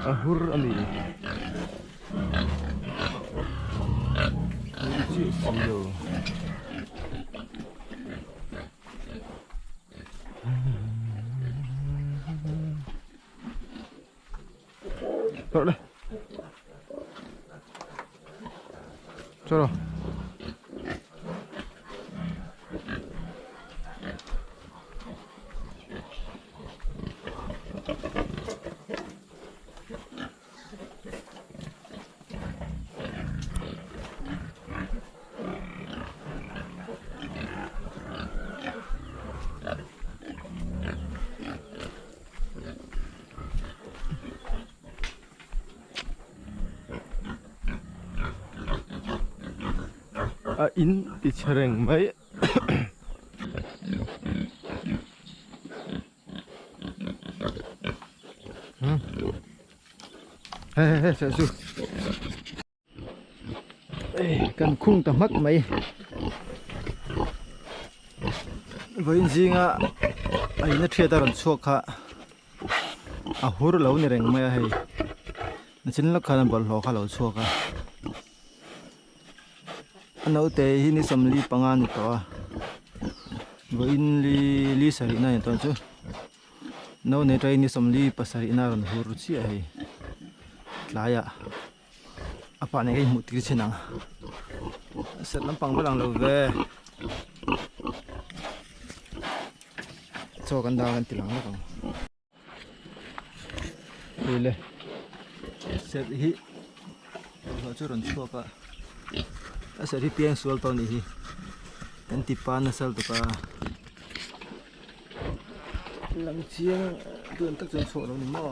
Ahur ani silo rồi đây cho rồi in di cereng mấy sẽ su cần khung tầm mắt mấy với gì ngã ấy nó thiệt là suộc hả huru lâu này rèn mấy hay nó chính là khả năng bật lò khá lâu suộc hả nấu tê hi ni som li pangan ni to với in li sari na to chu nấu ne trai ni som li pasari na ron huru chi ai laya apa ne cái mutir chinang set lampang balang lo ve cho kan da kan tilang la kang le set hi lo chu ron chu ka asa ri piang sual to ni hi kan ti pa na sal to ka lang chiang tuan tak chon so lo ni mo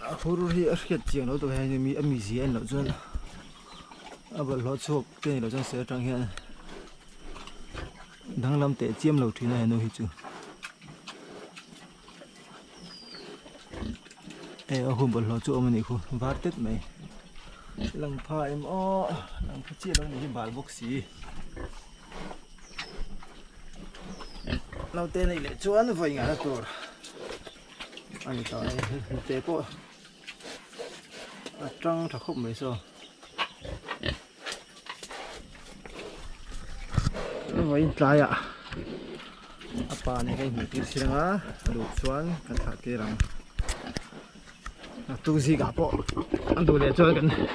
a huru hi a khiat chiang lo to hai ni mi ami zi an lo chon a bal lo chok te ni lo chon se tang hian dang lam te chiam lo thina he no hi chu ở hôm bữa lo chỗ mình khu vát tết mày lăng pha em o lăng pha chia đâu này bài bốc xì lâu tên này lại cho ăn vài ngã rồi anh tao này tê po trăng thật không mấy sao vậy trái ạ apa này cái mực xí ngã đồ chuan cái thà kia rằng tu gì cả bộ anh tu để cho cái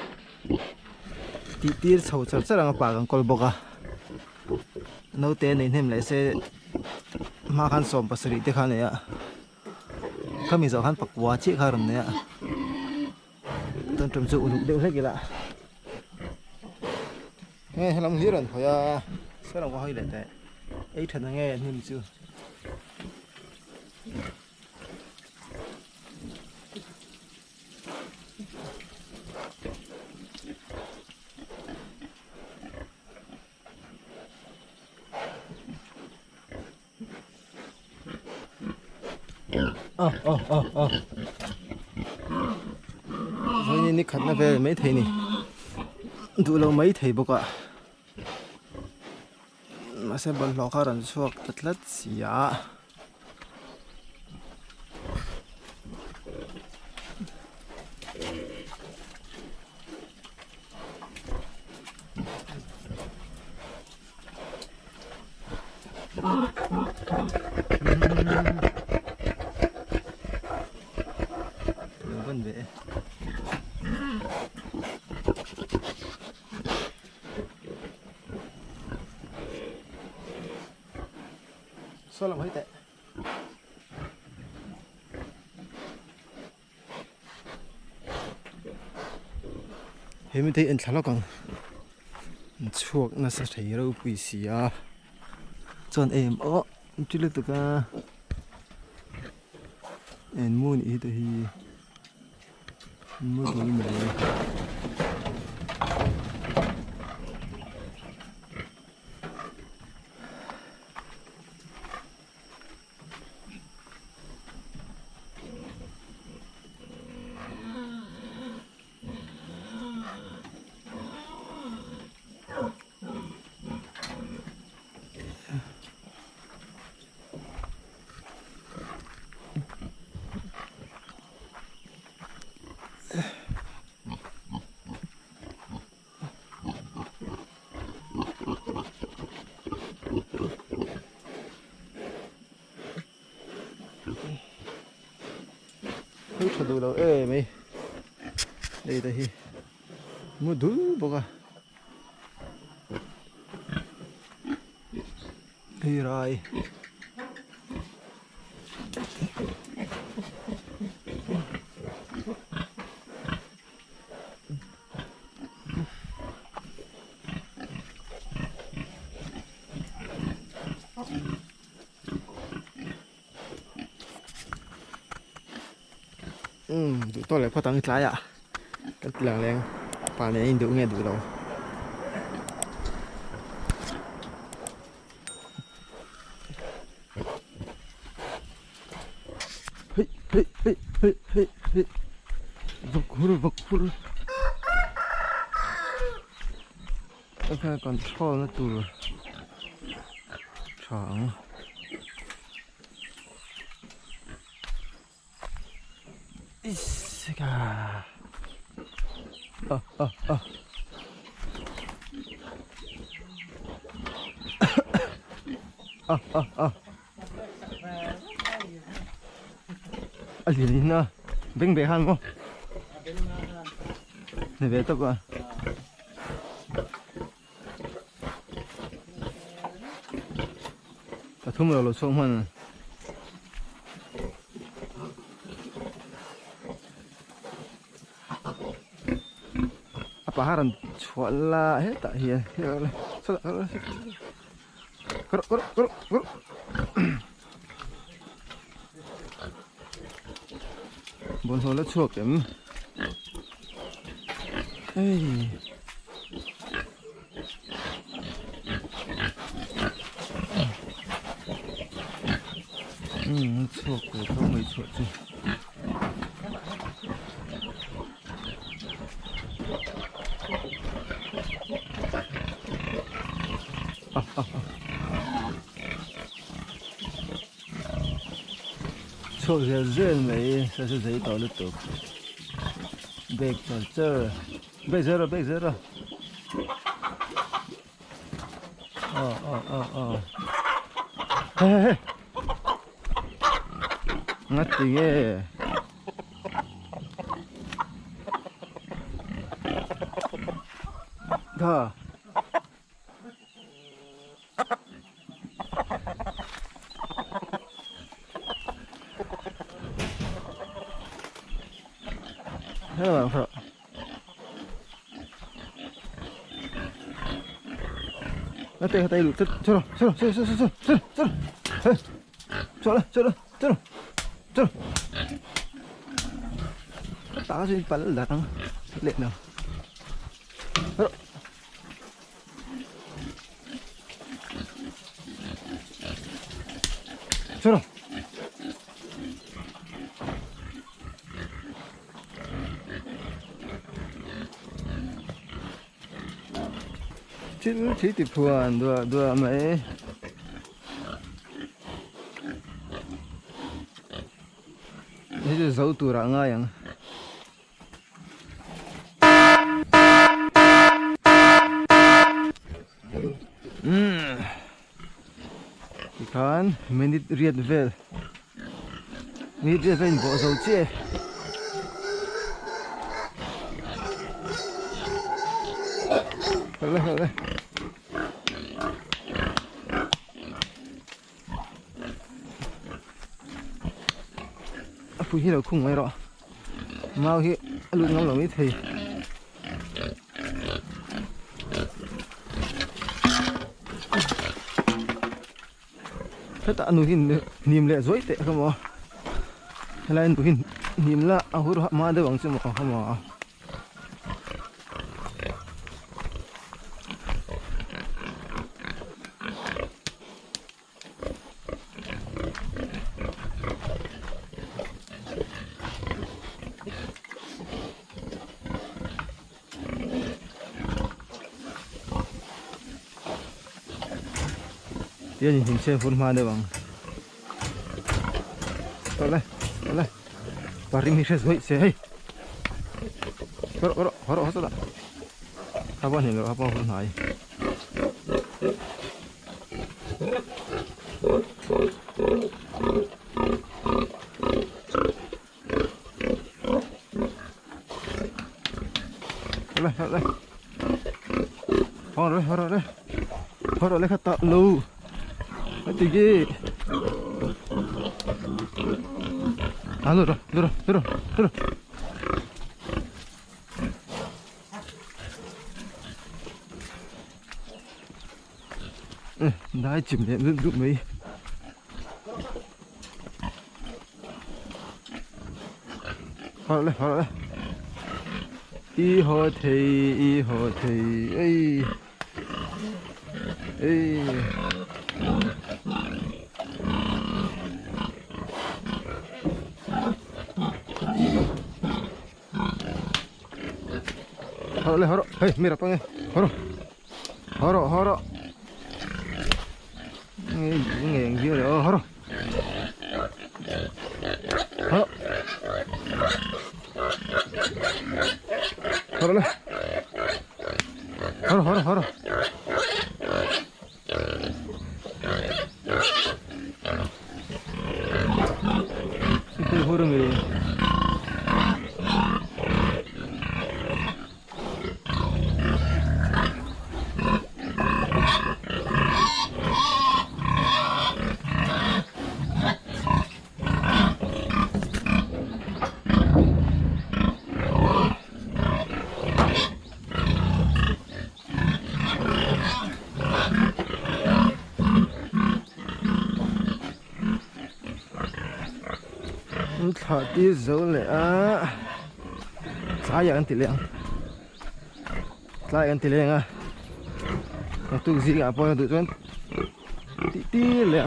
tí tí sầu sầu rất là bà con coi bọc à nấu tên này thêm lại sẽ mà khăn sôm bát sợi để khăn này ạ các mình giờ khăn bạc quá chiếc khăn rồi này ạ tôi trồng rượu đủ đều hết kì lạ nghe làm gì rồi phải à sẽ làm quá hơi lệ tệ ấy thật là nghe thêm chưa thôi ni khát nó về mấy thầy này đủ lâu mấy thầy bốc ạ mà sẽ bận lò khá rắn suộc thật lất xì ạ vấn đề sao làm hết tệ hiện mình thấy anh thằng nó còn chuột nó sẽ thấy đâu bị gì à chọn em chỉ là tụi cái em mua này thì mua đồ này hút thật đủ đâu ê mày đây đây mua đủ bọc à đi rồi tụi tôi lại có tăng trái ạ cái làng leng bà này đủ nghe đủ đâu hey hey hey hey hey hey vakur cái con trâu nó tù rồi chẳng Isga. Alina, beng behan mo. Ne beto ko. Athum lo song man. Paharan chuala hết tại hiện rồi cỡ bốn số lớp chuột kém hey chuột của tôi mấy chuột chứ chuột dễ mấy sẽ dễ tao được được bẹt chờ bây giờ rồi hey ngắt tiếng nghe 더 해봐 그럼 나때 갔다 이리 저러 따가지고 빨리 나랑 렛나 저러 chứ chỉ tiệp phùa đùa mấy thế thì giấu tủ ra ngay à thì kan mình đi riết về bỏ dầu chê phu hi lo khung mai ro mau hi lu ngom lo mi thei ta anu hin nim le zoi te khamo lain bu hin nim la ahur ma de wang chu mo khamo dia nhìn xem phun hoa đây bằng rồi đây paring ni ses wait say horo hasa da apa nih lo apa phun hai đây horo lấy khát tạ lu cái gì 들어 nãy chìm đến nước rụng mấy họ lại y họ thì ấy horo hey mira pange horo nghe yang dia oh horo itu hurung ini thả tí dấu lệ giá ăn tỷ lệ tu gì cả bao nhiêu tụi tí lệ